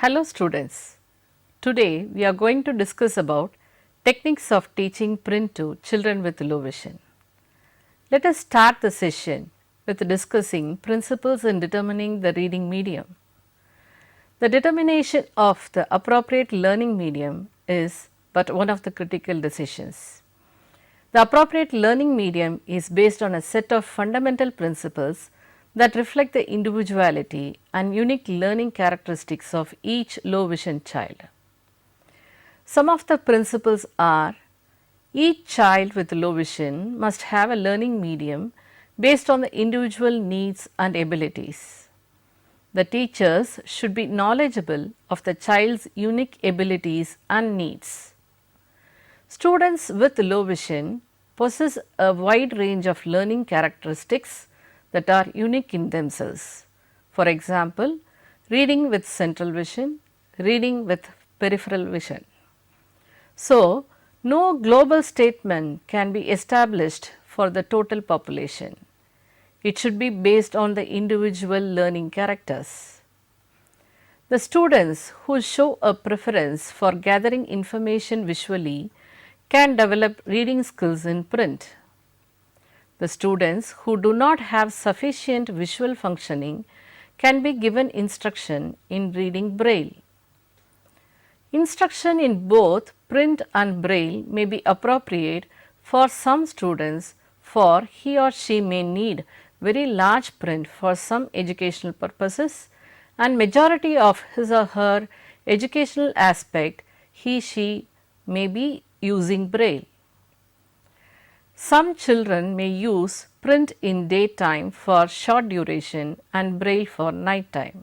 Hello students, today we are going to discuss about techniques of teaching print to children with low vision. Let us start the session with discussing principles in determining the reading medium. The determination of the appropriate learning medium is but one of the critical decisions. The appropriate learning medium is based on a set of fundamental principles that reflect the individuality and unique learning characteristics of each low vision child. Some of the principles are: each child with low vision must have a learning medium based on the individual needs and abilities. The teachers should be knowledgeable of the child's unique abilities and needs. Students with low vision possess a wide range of learning characteristics that are unique in themselves. For example, reading with central vision, reading with peripheral vision. So, no global statement can be established for the total population. It should be based on the individual learning characters. The students who show a preference for gathering information visually can develop reading skills in print. The students who do not have sufficient visual functioning can be given instruction in reading braille. Instruction in both print and braille may be appropriate for some students, for he or she may need very large print for some educational purposes, and majority of his or her educational aspect he/she may be using braille. Some children may use print in daytime for short duration and braille for night time.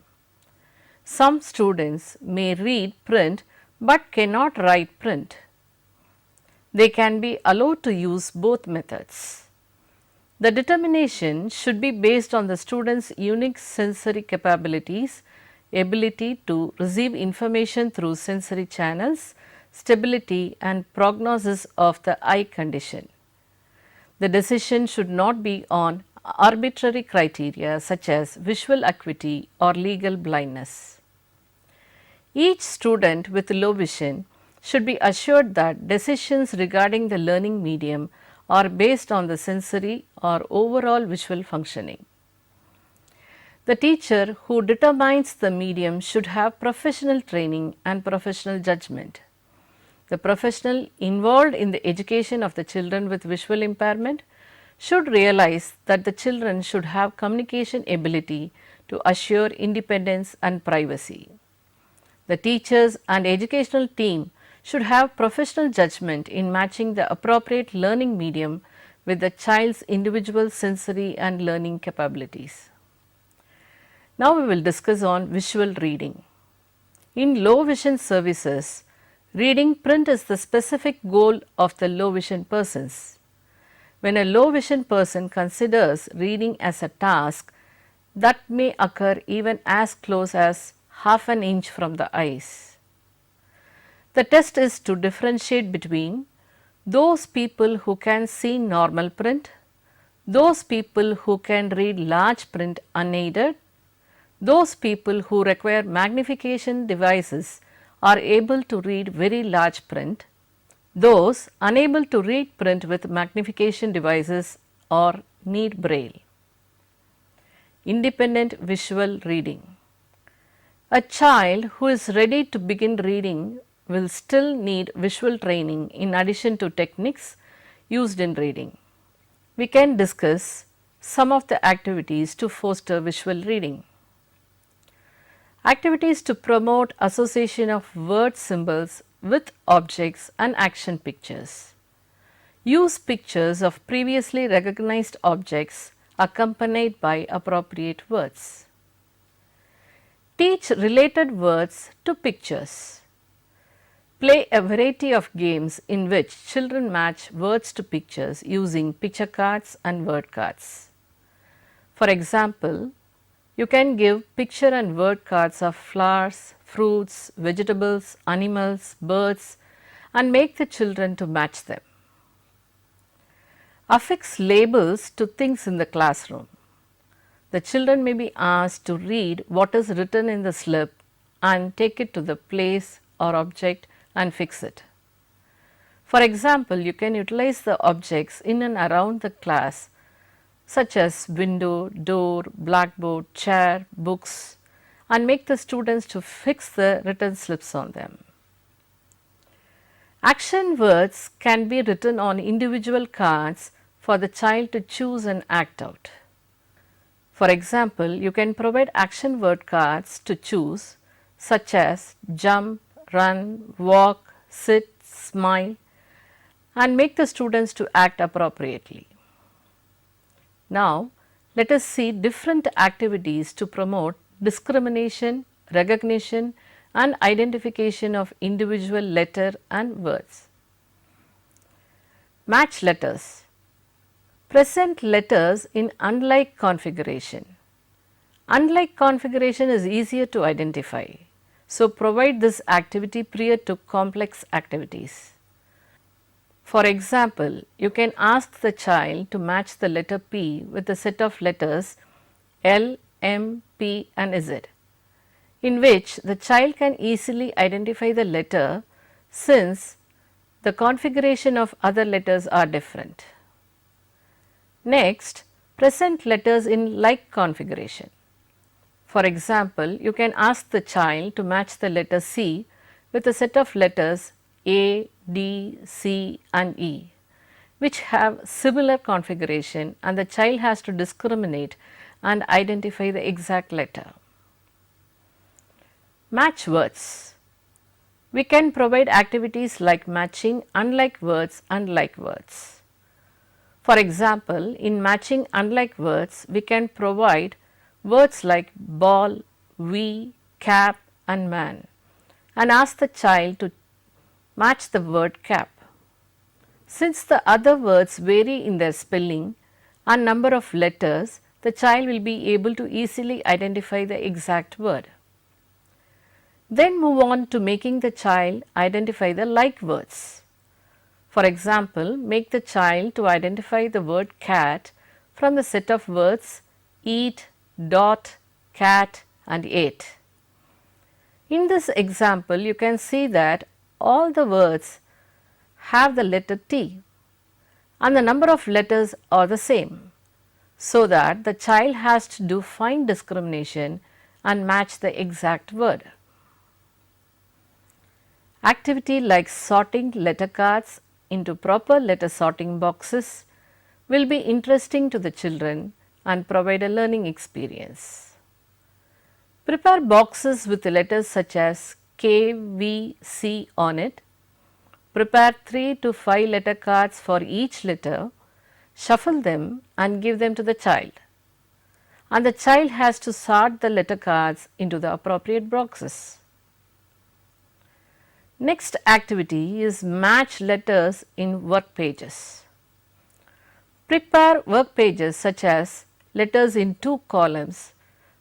Some students may read print but cannot write print. They can be allowed to use both methods. The determination should be based on the student's unique sensory capabilities, ability to receive information through sensory channels, stability and prognosis of the eye condition. The decision should not be on arbitrary criteria such as visual acuity or legal blindness. Each student with low vision should be assured that decisions regarding the learning medium are based on the sensory or overall visual functioning. The teacher who determines the medium should have professional training and professional judgment. The professional involved in the education of the children with visual impairment should realize that the children should have communication ability to assure independence and privacy. The teachers and educational team should have professional judgment in matching the appropriate learning medium with the child's individual sensory and learning capabilities. Now, we will discuss on visual reading. In low vision services, reading print is the specific goal of the low vision persons. When a low vision person considers reading as a task, that may occur even as close as half an inch from the eyes. The test is to differentiate between those people who can see normal print, those people who can read large print unaided, those people who require magnification devices are able to read very large print, those unable to read print with magnification devices or need braille. Independent visual reading. A child who is ready to begin reading will still need visual training in addition to techniques used in reading. We can discuss some of the activities to foster visual reading. Activities to promote association of word symbols with objects and action pictures. Use pictures of previously recognized objects accompanied by appropriate words. Teach related words to pictures. Play a variety of games in which children match words to pictures using picture cards and word cards. For example, you can give picture and word cards of flowers, fruits, vegetables, animals, birds and make the children to match them. Affix labels to things in the classroom. The children may be asked to read what is written in the slip and take it to the place or object and fix it. For example, you can utilize the objects in and around the class such as window, door, blackboard, chair, books, and make the students to fix the written slips on them. Action words can be written on individual cards for the child to choose and act out. For example, you can provide action word cards to choose such as jump, run, walk, sit, smile, and make the students to act appropriately. Now, let us see different activities to promote discrimination, recognition, and identification of individual letter and words. Match letters. Present letters in unlike configuration. Unlike configuration is easier to identify. So, provide this activity prior to complex activities. For example, you can ask the child to match the letter P with a set of letters L, M, P and Z, in which the child can easily identify the letter since the configuration of other letters are different. Next, present letters in like configuration. For example, you can ask the child to match the letter C with a set of letters A, D, C and E, which have similar configuration, and the child has to discriminate and identify the exact letter. Match words. We can provide activities like matching unlike words and like words. For example, in matching unlike words, we can provide words like ball, we, cap and man, and ask the child to match the word cap. Since the other words vary in their spelling and number of letters, the child will be able to easily identify the exact word. Then move on to making the child identify the like words. For example, make the child to identify the word cat from the set of words eat, dot, cat and ate. In this example, you can see that all the words have the letter T and the number of letters are the same, so that the child has to do fine discrimination and match the exact word. Activity like sorting letter cards into proper letter sorting boxes will be interesting to the children and provide a learning experience. Prepare boxes with letters such as K, V, C on it. Prepare 3 to 5 letter cards for each letter, shuffle them and give them to the child, and the child has to sort the letter cards into the appropriate boxes. Next activity is match letters in work pages. Prepare work pages such as letters in 2 columns,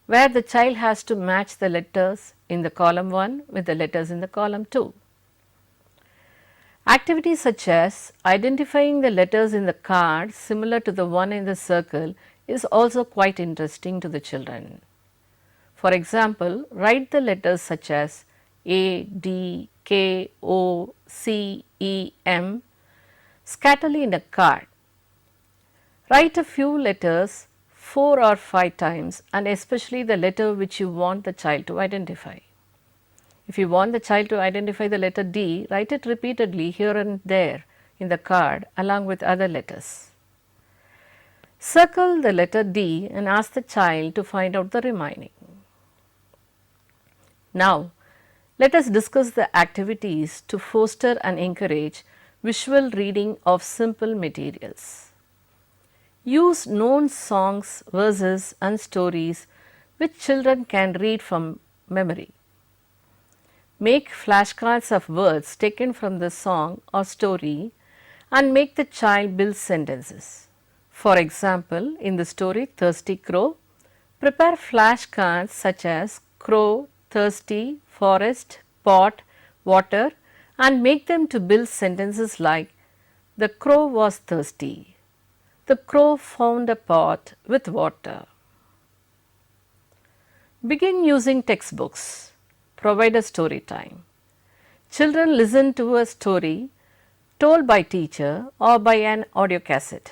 where the child has to match the letters in the column 1 with the letters in the column 2. Activities such as identifying the letters in the card similar to the one in the circle is also quite interesting to the children. For example, write the letters such as A, D, K, O, C, E, M scatterly in a card. Write a few letters 4 or 5 times, and especially the letter which you want the child to identify. If you want the child to identify the letter D, write it repeatedly here and there in the card along with other letters. Circle the letter D and ask the child to find out the remaining. Now, let us discuss the activities to foster and encourage visual reading of simple materials. Use known songs, verses and stories which children can read from memory. Make flashcards of words taken from the song or story and make the child build sentences. For example, in the story Thirsty Crow, prepare flashcards such as crow, thirsty, forest, pot, water and make them to build sentences like the crow was thirsty, the crow found a pot with water. Begin using textbooks. provide a story time. Children listen to a story told by teacher or by an audio cassette.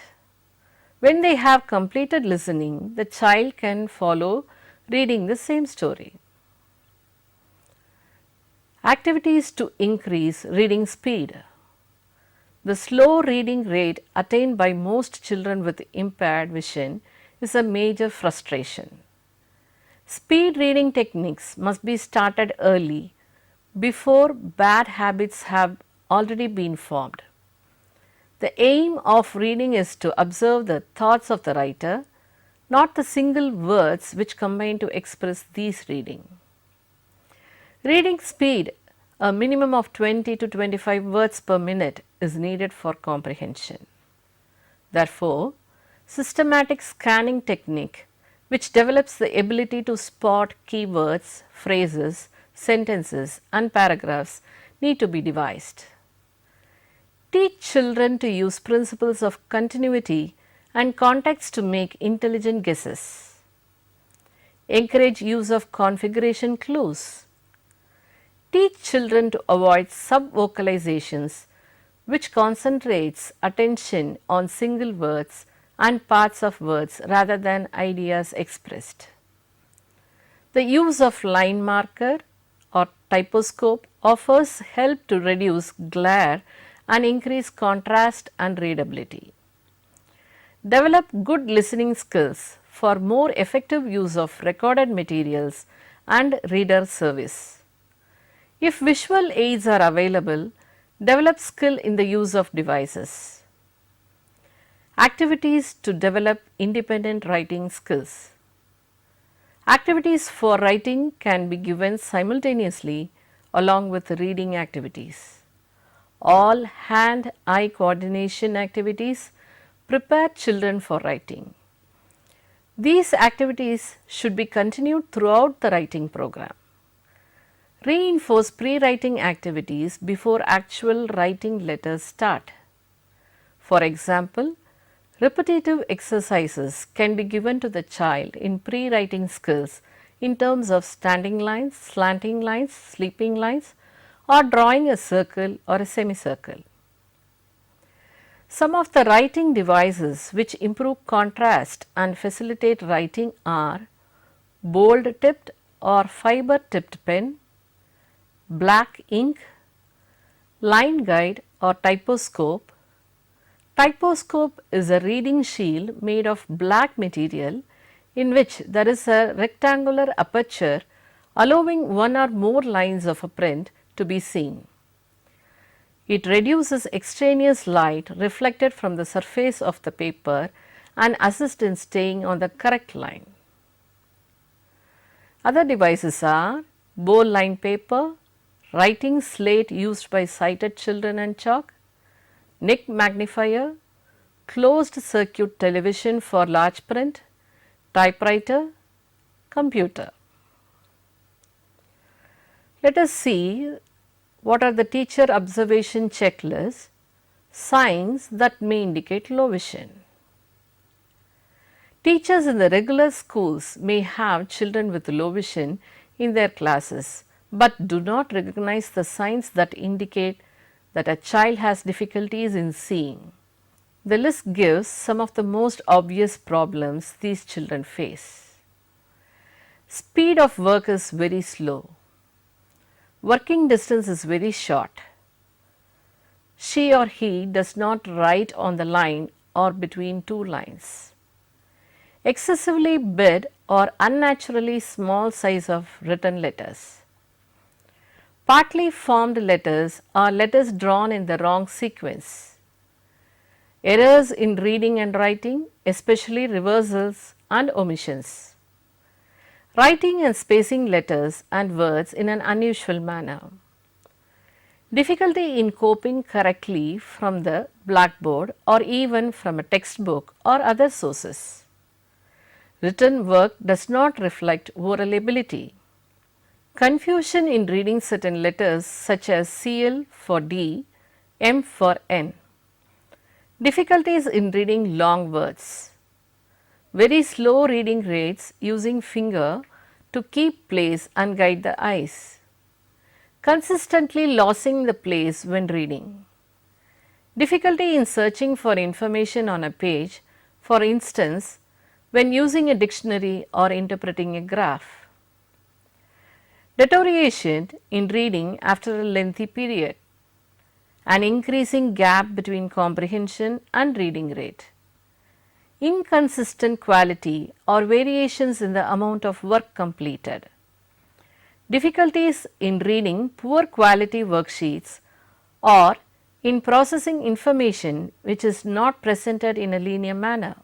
When they have completed listening, the child can follow reading the same story. Activities to increase reading speed. The slow reading rate attained by most children with impaired vision is a major frustration. Speed reading techniques must be started early before bad habits have already been formed. The aim of reading is to observe the thoughts of the writer, not the single words which combine to express these reading. Reading speed, a minimum of 20 to 25 words per minute is needed for comprehension. Therefore, systematic scanning technique which develops the ability to spot keywords, phrases, sentences and paragraphs need to be devised. Teach children to use principles of continuity and context to make intelligent guesses. Encourage use of configuration clues. Teach children to avoid sub-vocalizations which concentrates attention on single words and parts of words rather than ideas expressed. The use of line marker or typoscope offers help to reduce glare and increase contrast and readability. Develop good listening skills for more effective use of recorded materials and reader service. If visual aids are available, develop skill in the use of devices. Activities to develop independent writing skills. Activities for writing can be given simultaneously along with reading activities. All hand-eye coordination activities prepare children for writing. These activities should be continued throughout the writing program. Reinforce pre-writing activities before actual writing letters start. For example, repetitive exercises can be given to the child in pre-writing skills in terms of standing lines, slanting lines, sleeping lines or drawing a circle or a semicircle. Some of the writing devices which improve contrast and facilitate writing are bold tipped or fiber tipped pen, black ink, line guide or typoscope. Typoscope is a reading shield made of black material in which there is a rectangular aperture allowing one or more lines of a print to be seen. It reduces extraneous light reflected from the surface of the paper and assists in staying on the correct line. Other devices are bowl line paper, writing slate used by sighted children and chalk, neck magnifier, closed circuit television for large print, typewriter, computer. Let us see what are the teacher observation checklists, signs that may indicate low vision. Teachers in the regular schools may have children with low vision in their classes, but do not recognize the signs that indicate that a child has difficulties in seeing. The list gives some of the most obvious problems these children face. Speed of work is very slow. Working distance is very short. She or he does not write on the line or between two lines. Excessively big or unnaturally small size of written letters. Partly formed letters are letters drawn in the wrong sequence. Errors in reading and writing, especially reversals and omissions. Writing and spacing letters and words in an unusual manner. Difficulty in copying correctly from the blackboard or even from a textbook or other sources. Written work does not reflect oral ability. Confusion in reading certain letters such as CL for D, M for N. Difficulties in reading long words. Very slow reading rates using finger to keep place and guide the eyes. consistently losing the place when reading, difficulty in searching for information on a page, for instance, when using a dictionary or interpreting a graph, deterioration in reading after a lengthy period, an increasing gap between comprehension and reading rate, inconsistent quality or variations in the amount of work completed, difficulties in reading poor quality worksheets or in processing information which is not presented in a linear manner,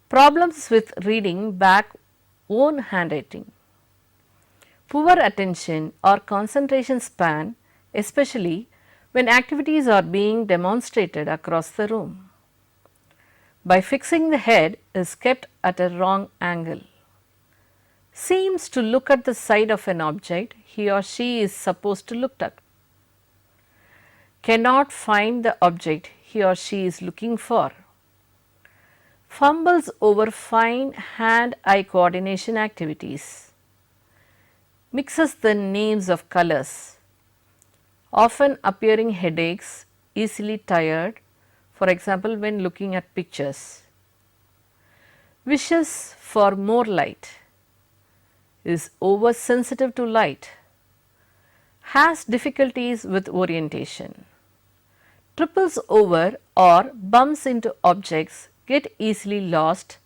problems with reading back own handwriting, poor attention or concentration span, especially when activities are being demonstrated across the room, by fixing the head is kept at a wrong angle, seems to look at the side of an object he or she is supposed to look at, cannot find the object he or she is looking for, fumbles over fine hand eye coordination activities, mixes the names of colors, often appearing headaches, easily tired, for example, when looking at pictures, wishes for more light, is oversensitive to light, has difficulties with orientation, triples over or bumps into objects, get easily lost,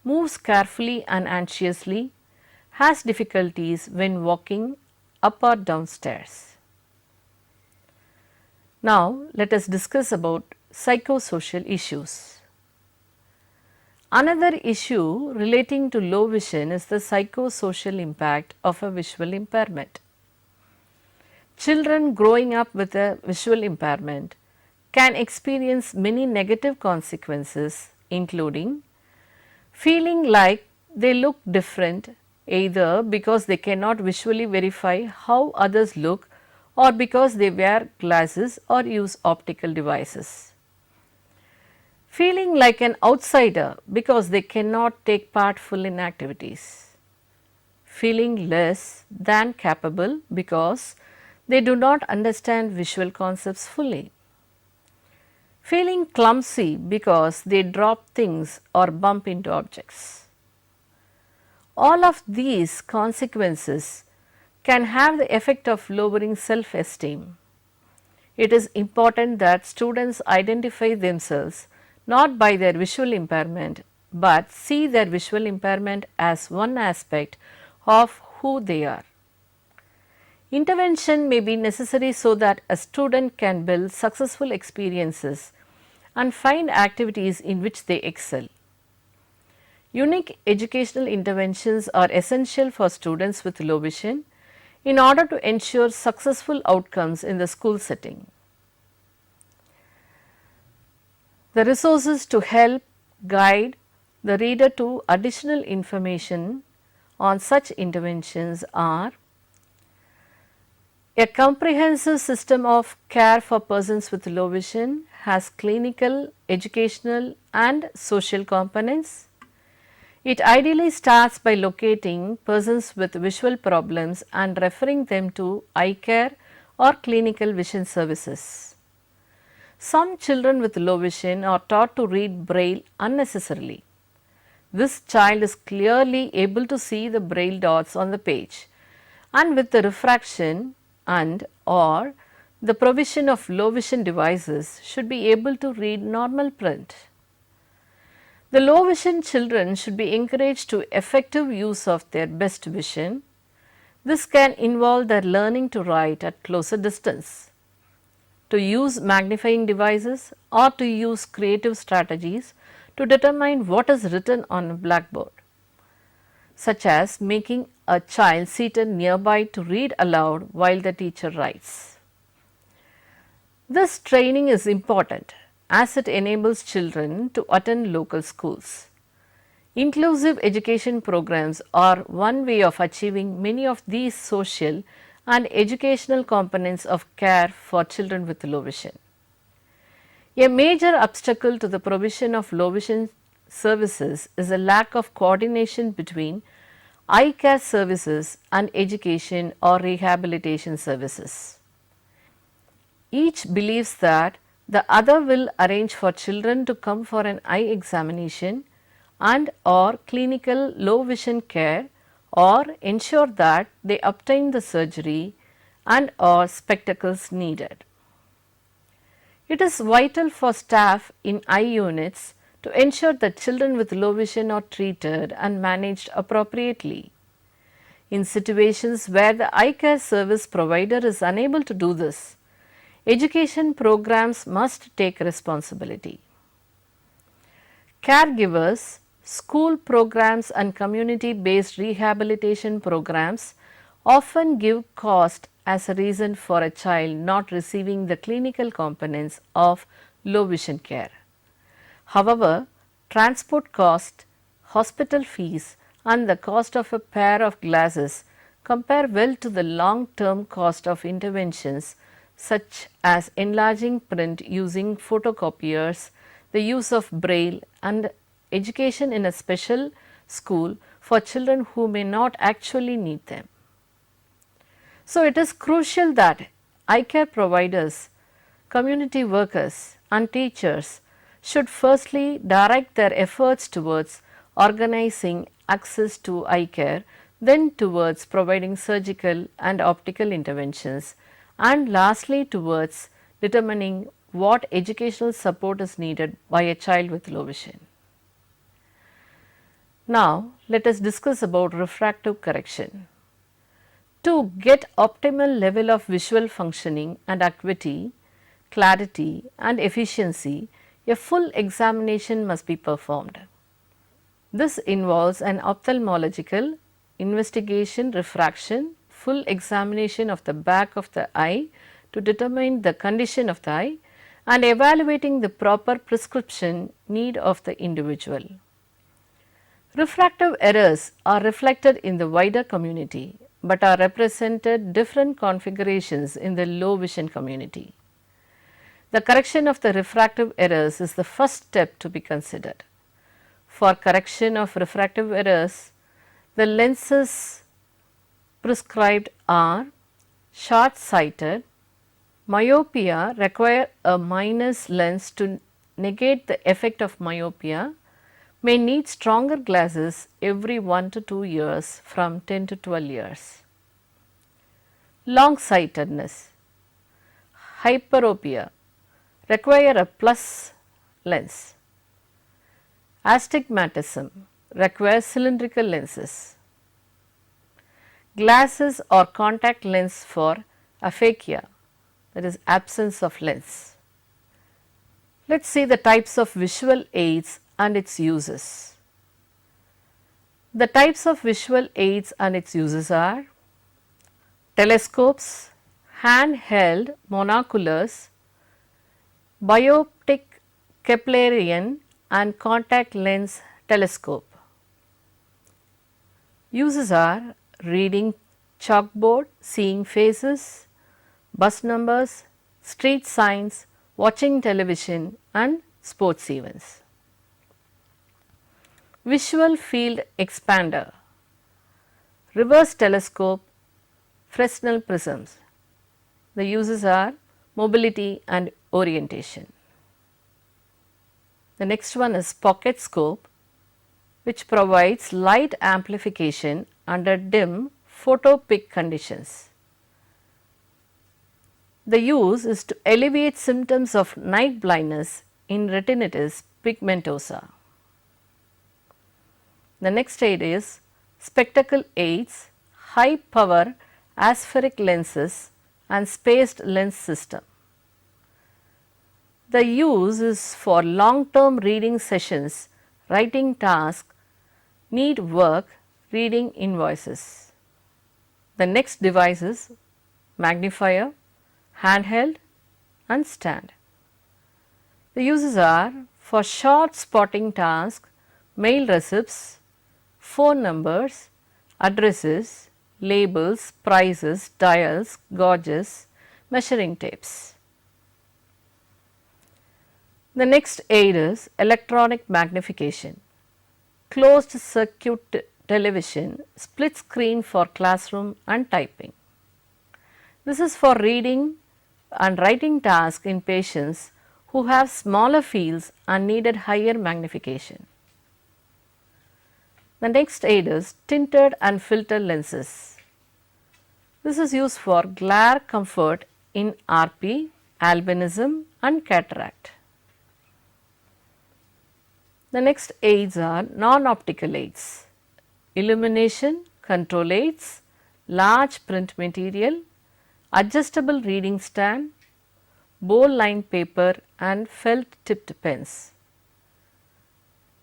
moves carefully and anxiously, has difficulties when walking up or down stairs. Now, let us discuss about psychosocial issues. Another issue relating to low vision is the psychosocial impact of a visual impairment. Children growing up with a visual impairment can experience many negative consequences, including feeling like they look different either because they cannot visually verify how others look or because they wear glasses or use optical devices, feeling like an outsider because they cannot take part fully in activities, feeling less than capable because they do not understand visual concepts fully, feeling clumsy because they drop things or bump into objects. All of these consequences can have the effect of lowering self-esteem. It is important that students identify themselves not by their visual impairment, but see their visual impairment as one aspect of who they are. Intervention may be necessary so that a student can build successful experiences and find activities in which they excel. Unique educational interventions are essential for students with low vision in order to ensure successful outcomes in the school setting. The resources to help guide the reader to additional information on such interventions are a comprehensive system of care for persons with low vision has clinical, educational and social components. It ideally starts by locating persons with visual problems and referring them to eye care or clinical vision services. Some children with low vision are taught to read braille unnecessarily. This child is clearly able to see the braille dots on the page, and with the refraction and or the provision of low vision devices should be able to read normal print. The low vision children should be encouraged to effective use of their best vision. This can involve their learning to write at closer distance, to use magnifying devices or to use creative strategies to determine what is written on a blackboard, such as making a child seated nearby to read aloud while the teacher writes. This training is important as it enables children to attend local schools. Inclusive education programs are one way of achieving many of these social and educational components of care for children with low vision. A major obstacle to the provision of low vision services is a lack of coordination between eye care services and education or rehabilitation services. Each believes that the other will arrange for children to come for an eye examination and or clinical low vision care or ensure that they obtain the surgery and or spectacles needed. It is vital for staff in eye units to ensure that children with low vision are treated and managed appropriately. In situations where the eye care service provider is unable to do this, education programs must take responsibility. Caregivers, school programs and community based rehabilitation programs often give cost as a reason for a child not receiving the clinical components of low vision care. However, transport cost, hospital fees and the cost of a pair of glasses compare well to the long term cost of interventions such as enlarging print using photocopiers, the use of braille and education in a special school for children who may not actually need them. So, it is crucial that eye care providers, community workers and teachers should firstly direct their efforts towards organizing access to eye care, then towards providing surgical and optical interventions, and lastly towards determining what educational support is needed by a child with low vision. Now, let us discuss about refractive correction. To get optimal level of visual functioning and acuity, clarity and efficiency, a full examination must be performed. This involves an ophthalmological investigation, refraction, full examination of the back of the eye to determine the condition of the eye and evaluating the proper prescription need of the individual. Refractive errors are reflected in the wider community, but are represented different configurations in the low vision community. The correction of the refractive errors is the first step to be considered. For correction of refractive errors, the lenses prescribed are short-sighted, myopia require a minus lens to negate the effect of myopia, may need stronger glasses every 1 to 2 years from 10 to 12 years. Long-sightedness, hyperopia require a plus lens. Astigmatism requires cylindrical lenses. Glasses or contact lens for aphakia, that is absence of lens. Let us see the types of visual aids and its uses. The types of visual aids and its uses are telescopes, handheld monoculars, bioptic Keplerian and contact lens telescope. Uses are reading chalkboard, seeing faces, bus numbers, street signs, watching television and sports events. Visual field expander, reverse telescope, Fresnel prisms. The uses are mobility and orientation. The next one is pocket scope, which provides light amplification under dim photopic conditions. The use is to alleviate symptoms of night blindness in retinitis pigmentosa. The next aid is spectacle aids, high power aspheric lenses and spaced lens system. The use is for long term reading sessions, writing tasks, need work, reading invoices. The next device is magnifier, handheld and stand. The uses are for short spotting tasks, mail receipts, phone numbers, addresses, labels, prices, dials, gauges, measuring tapes. The next aid is electronic magnification, closed circuit television, split screen for classroom and typing. This is for reading and writing tasks in patients who have smaller fields and needed higher magnification. The next aid is tinted and filtered lenses. This is used for glare comfort in RP, albinism and cataract. The next aids are non-optical aids, illumination, control aids, large print material, adjustable reading stand, bowl lined paper and felt tipped pens.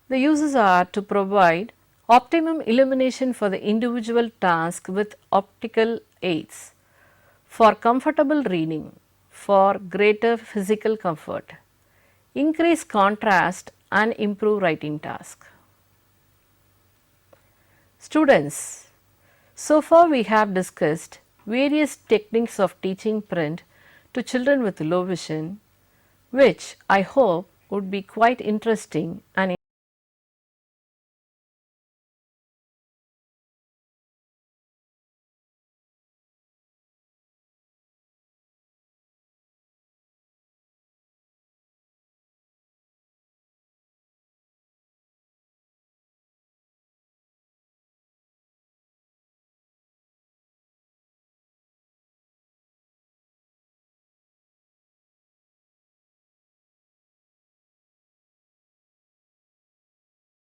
The uses are to provide optimum illumination for the individual task with optical aids, for comfortable reading, for greater physical comfort, increase contrast and improve writing task. Students, so far we have discussed various techniques of teaching print to children with low vision, which I hope would be quite interesting and